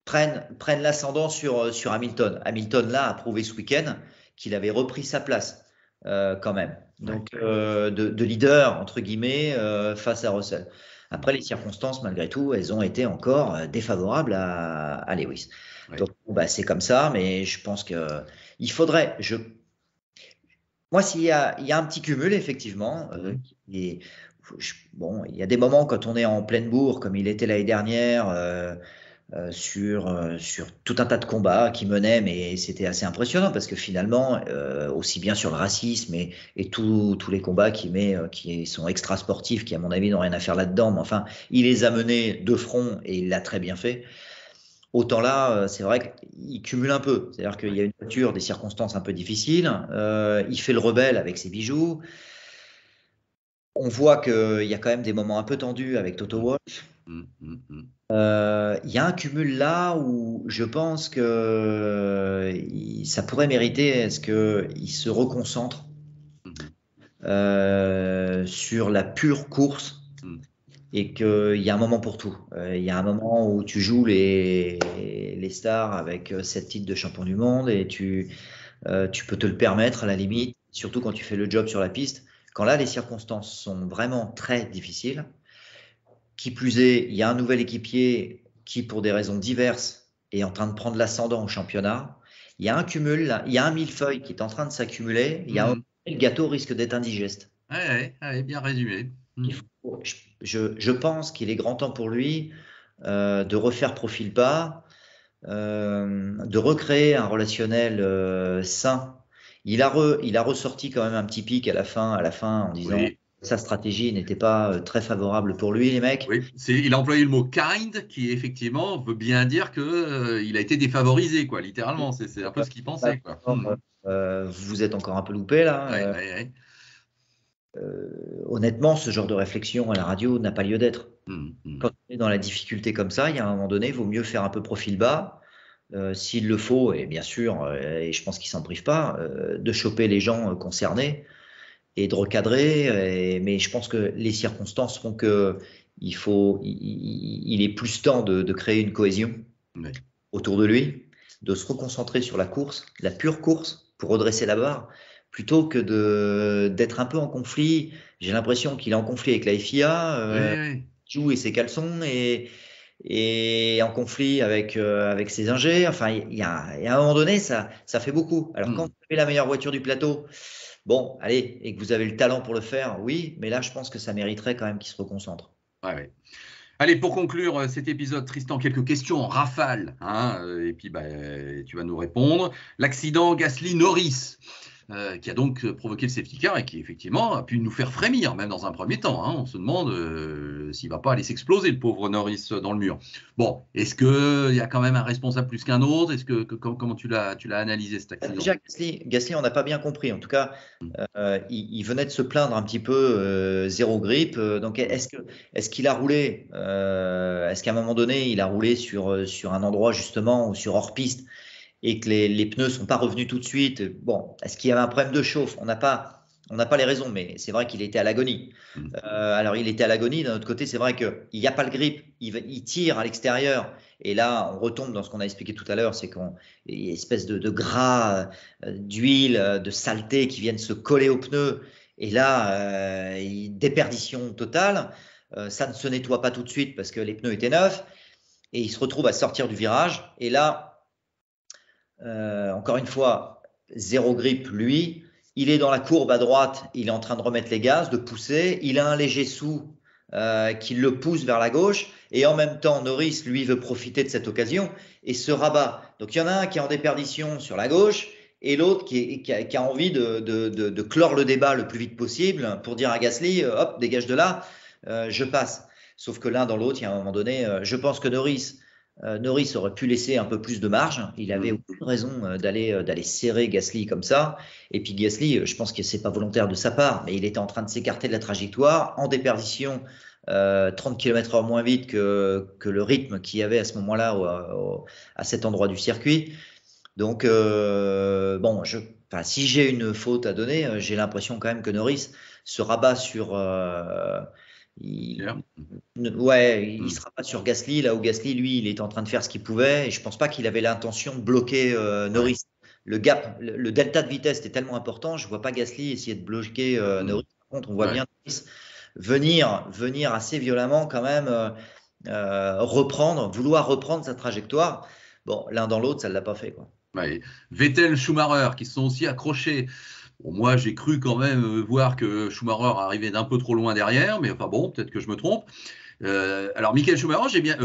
prenne l'ascendant sur Hamilton. Hamilton, là, a prouvé ce week-end qu'il avait repris sa place quand même. Donc, de leader, entre guillemets, face à Russell. Après, les circonstances, malgré tout, elles ont été encore défavorables à Lewis. Ouais. Donc, c'est comme ça, mais je pense qu'il faudrait… Moi, s'il y a un petit cumul, effectivement, il y a des moments quand on est en pleine bourre, comme il était l'année dernière, sur tout un tas de combats qu'il menait, mais c'était assez impressionnant parce que finalement, aussi bien sur le racisme et tous les combats qu'il met, qui sont extra sportifs, qui à mon avis n'ont rien à faire là-dedans, mais enfin, il les a menés de front et il l'a très bien fait. Autant là, c'est vrai qu'il cumule un peu. C'est-à-dire qu'il y a une voiture, des circonstances un peu difficiles. Il fait le rebelle avec ses bijoux. On voit qu'il y a quand même des moments un peu tendus avec Toto Wolff. Il y a un cumul là où je pense que ça pourrait mériter est-ce qu'il se reconcentre sur la pure course et qu'il y a un moment pour tout. Il y a un moment où tu joues les stars avec 7 titres de champion du monde et tu peux te le permettre à la limite, surtout quand tu fais le job sur la piste. Quand là, les circonstances sont vraiment très difficiles. Qui plus est, il y a un nouvel équipier qui, pour des raisons diverses, est en train de prendre l'ascendant au championnat. Il y a un cumul, il y a un millefeuille qui est en train de s'accumuler. Le gâteau risque d'être indigeste. Ouais, bien résumé. Je pense qu'il est grand temps pour lui de refaire profil bas, de recréer un relationnel sain. Il a ressorti quand même un petit pic à la fin en disant sa stratégie n'était pas très favorable pour lui, les mecs. Oui, il a employé le mot kind, qui effectivement veut bien dire que il a été défavorisé, quoi, littéralement. C'est un peu ce qu'il pensait, quoi. Vous êtes encore un peu loupé là. Honnêtement, ce genre de réflexion à la radio n'a pas lieu d'être. Quand on est dans la difficulté comme ça, il y a un moment donné, il vaut mieux faire un peu profil bas. S'il le faut, et bien sûr, et je pense qu'il s'en prive pas, de choper les gens concernés et de recadrer. Mais je pense que les circonstances font que il est plus temps de créer une cohésion autour de lui, de se reconcentrer sur la course, la pure course, pour redresser la barre, plutôt que d'être un peu en conflit. J'ai l'impression qu'il est en conflit avec la FIA, joue et ses caleçons, et en conflit avec ses ingés. Enfin, il y a un moment donné, ça fait beaucoup. Alors quand vous avez la meilleure voiture du plateau, bon, allez, et que vous avez le talent pour le faire, oui, mais là, je pense que ça mériterait quand même qu'il se reconcentre. Ouais. Allez, pour conclure cet épisode, Tristan, quelques questions en rafale, et puis tu vas nous répondre. L'accident Gasly-Norris, qui a donc provoqué le safety car et qui effectivement a pu nous faire frémir, même dans un premier temps. On se demande s'il ne va pas aller s'exploser, le pauvre Norris, dans le mur. Bon, est-ce qu'il y a quand même un responsable plus qu'un autre? Comment tu l'as analysé, cet accident? Déjà, Gasly, on n'a pas bien compris. En tout cas, il venait de se plaindre un petit peu, zéro grippe. Donc, est-ce qu'il a roulé est-ce qu'à un moment donné, il a roulé sur un endroit justement ou sur hors-piste et que les pneus sont pas revenus tout de suite? Bon, est-ce qu'il y avait un problème de chauffe? On n'a pas les raisons, mais c'est vrai qu'il était à l'agonie. Alors, il était à l'agonie. D'un autre côté, c'est vrai qu'il n'y a pas le grip. Il tire à l'extérieur. Et là, on retombe dans ce qu'on a expliqué tout à l'heure, c'est qu'il y a une espèce de gras, d'huile, de saleté qui viennent se coller aux pneus. Et là, déperdition totale. Ça ne se nettoie pas tout de suite parce que les pneus étaient neufs. Et il se retrouve à sortir du virage. Et là, encore une fois, zéro grip, lui. il est dans la courbe à droite, il est en train de remettre les gaz, de pousser. Il a un léger sous qui le pousse vers la gauche. Et en même temps, Norris, lui, veut profiter de cette occasion et se rabat. Donc, il y en a un qui est en déperdition sur la gauche et l'autre qui a envie de clore le débat le plus vite possible pour dire à Gasly, hop, dégage de là, je passe. Sauf que l'un dans l'autre, il y a un moment donné, je pense que Norris aurait pu laisser un peu plus de marge. Il avait aucune raison d'aller serrer Gasly comme ça. Et puis Gasly, je pense que c'est pas volontaire de sa part, mais il était en train de s'écarter de la trajectoire, en déperdition, 30 km/h moins vite que le rythme qu'il y avait à ce moment-là à cet endroit du circuit. Donc, bon, si j'ai une faute à donner, j'ai l'impression quand même que Norris se rabat sur. Il se rabat sur Gasly, là où Gasly, lui, il est en train de faire ce qu'il pouvait. Et je pense pas qu'il avait l'intention de bloquer Norris. Le gap, le delta de vitesse était tellement important, je vois pas Gasly essayer de bloquer Norris. Par contre, on voit bien Norris venir assez violemment quand même vouloir reprendre sa trajectoire. Bon, l'un dans l'autre, ça ne l'a pas fait, quoi. Ouais. Vettel, Schumacher, qui se sont aussi accrochés. Bon, moi, j'ai cru quand même voir que Schumacher arrivait d'un peu trop loin derrière, mais enfin bon, peut-être que je me trompe. Alors, Mick Schumacher, j'ai bien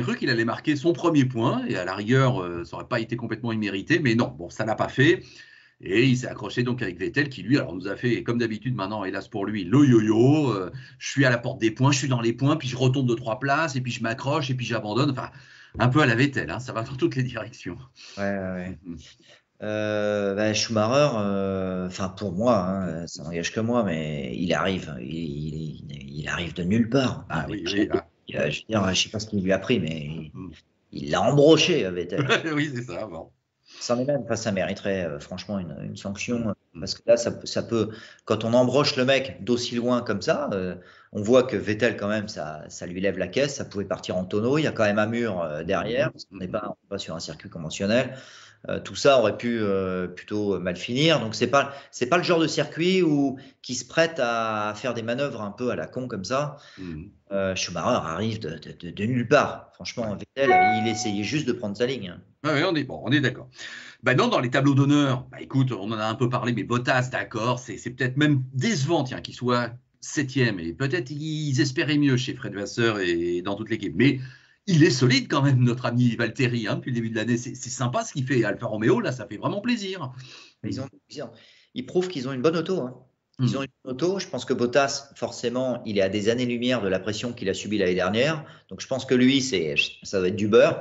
cru qu'il allait marquer son premier point, et à la rigueur, ça n'aurait pas été complètement immérité, mais non, bon, ça n'a pas fait. Et il s'est accroché donc avec Vettel qui, lui, alors nous a fait, comme d'habitude maintenant, hélas pour lui, le yo-yo. Je suis à la porte des points, je suis dans les points, puis je retombe de 3 places, et puis je m'accroche, et puis j'abandonne. Enfin, un peu à la Vettel, hein, ça va dans toutes les directions. Ouais. Schumacher, pour moi, hein, ça n'engage que moi, mais il arrive de nulle part. Ah oui, je veux dire, je sais pas ce qu'il lui a pris, mais il l'a embroché, Vettel. Oui, c'est ça. Bon. Ça mériterait franchement une sanction, parce que là, ça peut, quand on embroche le mec d'aussi loin comme ça, on voit que Vettel quand même, ça lui lève la caisse, ça pouvait partir en tonneau. Il y a quand même un mur derrière, parce qu'on n'est pas sur un circuit conventionnel. Tout ça aurait pu plutôt mal finir. Donc c'est pas le genre de circuit qui se prête à faire des manœuvres un peu à la con comme ça. Schumacher arrive de nulle part. Franchement, Vettel, il essayait juste de prendre sa ligne. Oui, on est d'accord. Non, dans les tableaux d'honneur, écoute, on en a un peu parlé, mais Bottas, d'accord, c'est peut-être même décevant qu'il soit 7e, et peut-être ils espéraient mieux chez Fred Vasseur et dans toute l'équipe. Mais il est solide quand même, notre ami Valtteri, depuis le début de l'année. C'est sympa ce qu'il fait. Alfa Romeo, là, ça fait vraiment plaisir. Ils prouvent qu'ils ont une bonne auto. Hein. Ils ont une bonne auto. Je pense que Bottas, forcément, il est à des années-lumière de la pression qu'il a subie l'année dernière. Donc, je pense que lui, ça va être du beurre.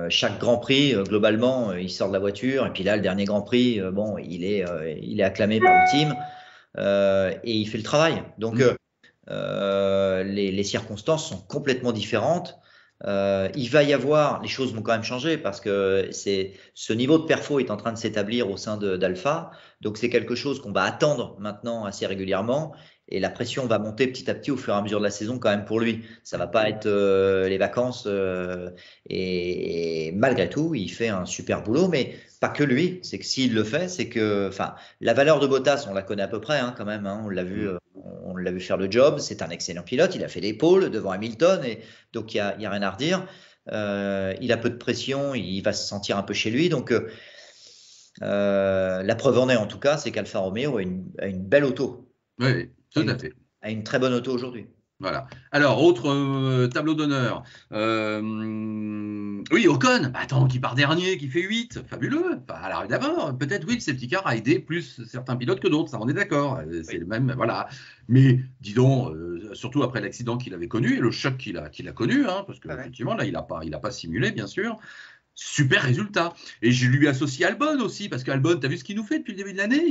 Chaque Grand Prix, globalement, il sort de la voiture. Et puis là, le dernier Grand Prix, il est acclamé par le team. Et il fait le travail. Donc, les circonstances sont complètement différentes. Il va y avoir, les choses vont quand même changer parce que ce niveau de perfo est en train de s'établir au sein d'Alpha. Donc, c'est quelque chose qu'on va attendre maintenant assez régulièrement. Et la pression va monter petit à petit au fur et à mesure de la saison quand même pour lui. Ça va pas être les vacances. Et malgré tout, il fait un super boulot, mais pas que lui. C'est que s'il le fait, c'est que, la valeur de Bottas, on la connaît à peu près quand même. On l'a vu faire le job. C'est un excellent pilote. Il a fait les pôles devant Hamilton, et donc il y a rien à redire. Il a peu de pression. Il va se sentir un peu chez lui. Donc la preuve en est en tout cas, c'est qu'Alfa Romeo a une belle auto. Oui. Tout à fait. A une très bonne auto aujourd'hui. Voilà. Alors, autre tableau d'honneur. Oui, Ocon, qui part dernier, qui fait 8. Fabuleux. Alors, d'abord, peut-être, oui, le safety car a aidé plus certains pilotes que d'autres. Ça, on est d'accord. C'est le même. Voilà. Mais, dis donc, surtout après l'accident qu'il avait connu et le choc qu'il a connu, parce qu'effectivement, là, il n'a pas simulé, bien sûr. Super résultat. Et je lui associe Albon aussi, parce qu'Albon, tu as vu ce qu'il nous fait depuis le début de l'année?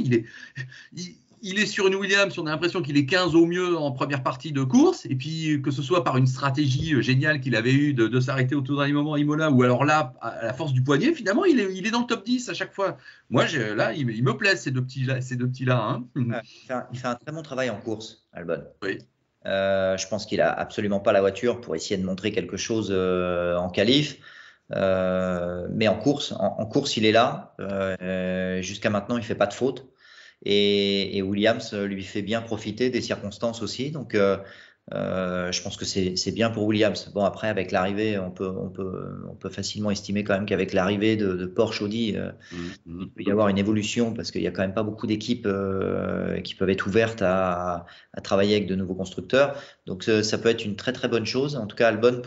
Il est sur une Williams, on a l'impression qu'il est 15 au mieux en première partie de course, et puis que ce soit par une stratégie géniale qu'il avait eue de s'arrêter au tout dernier moment à Imola, ou alors là, à la force du poignet, finalement, il est dans le top 10 à chaque fois. Moi, là, il me plaisent ces deux petits-là. Il fait un très bon travail en course, Albon. Oui. Je pense qu'il a absolument pas la voiture pour essayer de montrer quelque chose en qualif. Mais en course, il est là. Jusqu'à maintenant, il fait pas de faute. Et Williams lui fait bien profiter des circonstances aussi. Donc, Je pense que c'est bien pour Williams. Bon, après, avec l'arrivée, on peut facilement estimer quand même qu'avec l'arrivée de Porsche Audi, il peut y avoir une évolution parce qu'il y a quand même pas beaucoup d'équipes qui peuvent être ouvertes à travailler avec de nouveaux constructeurs. Donc, ça peut être une très très bonne chose. En tout cas, Albon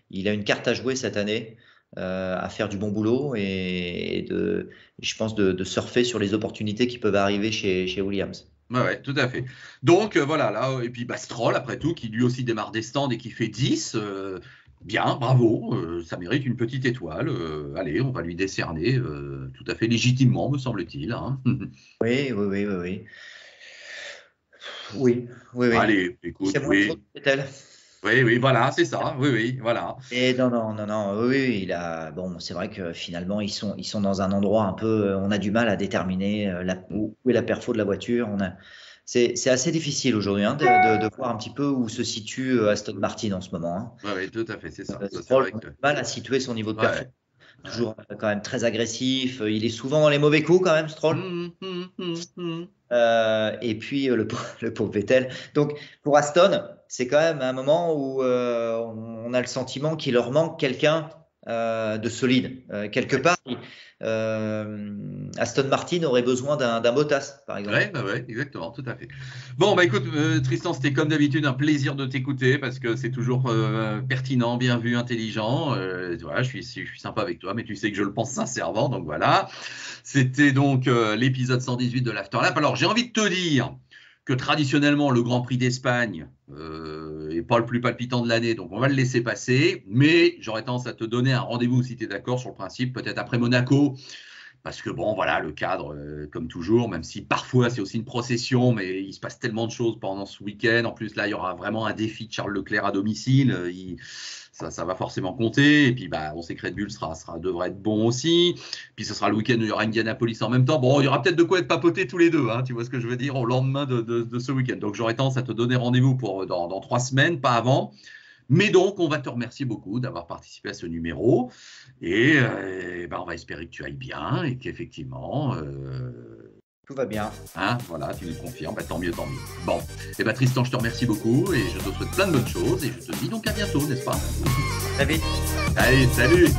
il a une carte à jouer cette année. À faire du bon boulot et je pense de surfer sur les opportunités qui peuvent arriver chez Williams. Ouais, tout à fait. Donc voilà, là, et puis Stroll, après tout, qui lui aussi démarre des stands et qui fait 10. Bien, bravo, ça mérite une petite étoile. Allez, on va lui décerner tout à fait légitimement, me semble-t-il. Hein. Oui. Oui. Allez, écoute, C'est moins oui. trop Vettel. Oui, voilà, c'est ça. Oui, voilà. Et non, oui, bon, c'est vrai que finalement, ils sont dans un endroit un peu, on a du mal à déterminer où est la perfo de la voiture. C'est assez difficile aujourd'hui de voir un petit peu où se situe Aston Martin en ce moment. Hein. Oui, tout à fait, c'est ça. Stroll a du mal à situer son niveau de performance. Ouais. Toujours quand même très agressif. Il est souvent dans les mauvais coups quand même, Stroll. Et puis le pauvre Vettel. Donc pour Aston, c'est quand même un moment où on a le sentiment qu'il leur manque quelqu'un de solide. Quelque part, Aston Martin aurait besoin d'un Bottas, par exemple. Oui, exactement, tout à fait. Bon, écoute, Tristan, c'était comme d'habitude un plaisir de t'écouter parce que c'est toujours pertinent, bien vu, intelligent. Voilà, je suis sympa avec toi, mais tu sais que je le pense sincèrement, donc voilà. C'était donc l'épisode 118 de l'Afterlap. Alors, j'ai envie de te dire que traditionnellement, le Grand Prix d'Espagne n'est pas le plus palpitant de l'année, donc on va le laisser passer. Mais j'aurais tendance à te donner un rendez-vous, si tu es d'accord sur le principe, peut-être après Monaco. Parce que bon, voilà, le cadre, comme toujours, même si parfois c'est aussi une procession, mais il se passe tellement de choses pendant ce week-end. En plus, là, il y aura vraiment un défi de Charles Leclerc à domicile. Ça va forcément compter. Et puis, on sait que Red Bull devrait être bon aussi. Puis, ce sera le week-end où il y aura Indianapolis en même temps. Bon, il y aura peut-être de quoi être papoté tous les deux, hein, tu vois ce que je veux dire, au lendemain de ce week-end. Donc, j'aurais tendance à te donner rendez-vous dans 3 semaines, pas avant. Mais donc, on va te remercier beaucoup d'avoir participé à ce numéro et on va espérer que tu ailles bien et qu'effectivement… tout va bien. Hein, voilà, tu nous confirmes, tant mieux. Bon, Tristan, je te remercie beaucoup et je te souhaite plein de bonnes choses et je te dis donc à bientôt, n'est-ce pas? Très vite. Allez, salut!